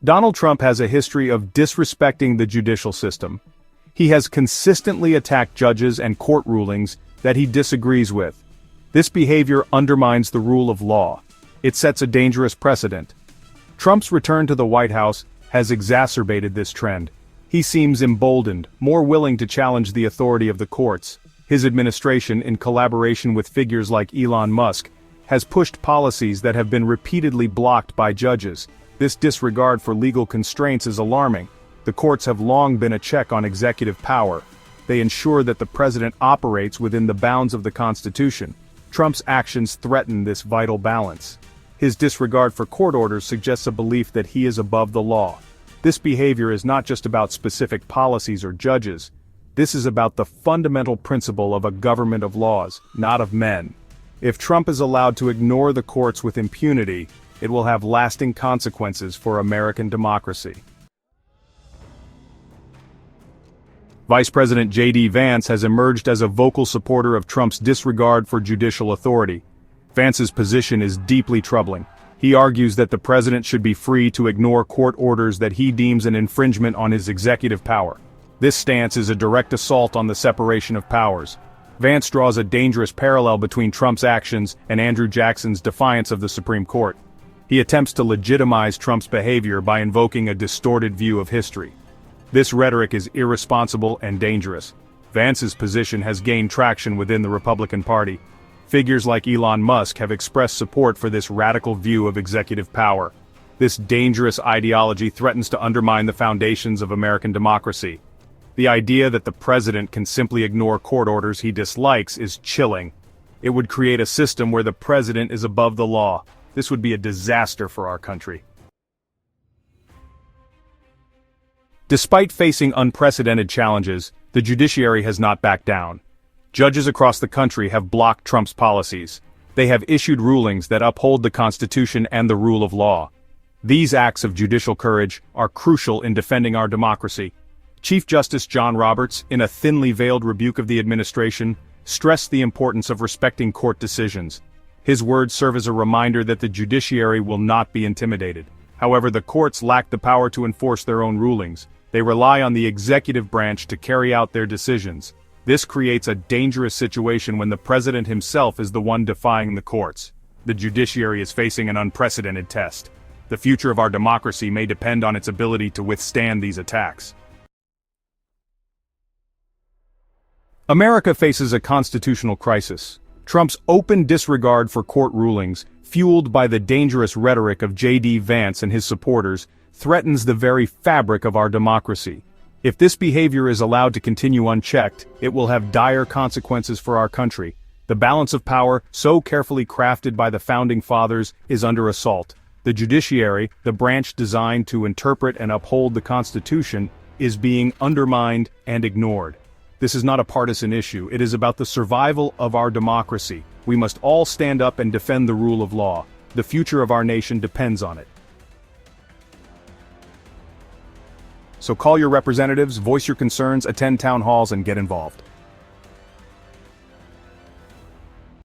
Donald Trump has a history of disrespecting the judicial system. He has consistently attacked judges and court rulings that he disagrees with. This behavior undermines the rule of law. It sets a dangerous precedent. Trump's return to the White House has exacerbated this trend. He seems emboldened, more willing to challenge the authority of the courts. His administration, in collaboration with figures like Elon Musk, has pushed policies that have been repeatedly blocked by judges. This disregard for legal constraints is alarming. The courts have long been a check on executive power. They ensure that the president operates within the bounds of the Constitution. Trump's actions threaten this vital balance. His disregard for court orders suggests a belief that he is above the law. This behavior is not just about specific policies or judges. This is about the fundamental principle of a government of laws, not of men. If Trump is allowed to ignore the courts with impunity, it will have lasting consequences for American democracy. Vice President J.D. Vance has emerged as a vocal supporter of Trump's disregard for judicial authority. Vance's position is deeply troubling. He argues that the president should be free to ignore court orders that he deems an infringement on his executive power. This stance is a direct assault on the separation of powers. Vance draws a dangerous parallel between Trump's actions and Andrew Jackson's defiance of the Supreme Court. He attempts to legitimize Trump's behavior by invoking a distorted view of history. This rhetoric is irresponsible and dangerous. Vance's position has gained traction within the Republican Party. Figures like Elon Musk have expressed support for this radical view of executive power. This dangerous ideology threatens to undermine the foundations of American democracy. The idea that the president can simply ignore court orders he dislikes is chilling. It would create a system where the president is above the law. This would be a disaster for our country. Despite facing unprecedented challenges, the judiciary has not backed down. Judges across the country have blocked Trump's policies. They have issued rulings that uphold the Constitution and the rule of law. These acts of judicial courage are crucial in defending our democracy. Chief Justice John Roberts, in a thinly veiled rebuke of the administration, stressed the importance of respecting court decisions. His words serve as a reminder that the judiciary will not be intimidated. However, the courts lack the power to enforce their own rulings. They rely on the executive branch to carry out their decisions. This creates a dangerous situation when the president himself is the one defying the courts. The judiciary is facing an unprecedented test. The future of our democracy may depend on its ability to withstand these attacks. America faces a constitutional crisis. Trump's open disregard for court rulings, fueled by the dangerous rhetoric of J.D. Vance and his supporters, threatens the very fabric of our democracy. If this behavior is allowed to continue unchecked, it will have dire consequences for our country. The balance of power, so carefully crafted by the Founding Fathers, is under assault. The judiciary, the branch designed to interpret and uphold the Constitution, is being undermined and ignored. This is not a partisan issue. It is about the survival of our democracy. We must all stand up and defend the rule of law. The future of our nation depends on it. So call your representatives, voice your concerns, attend town halls, and get involved.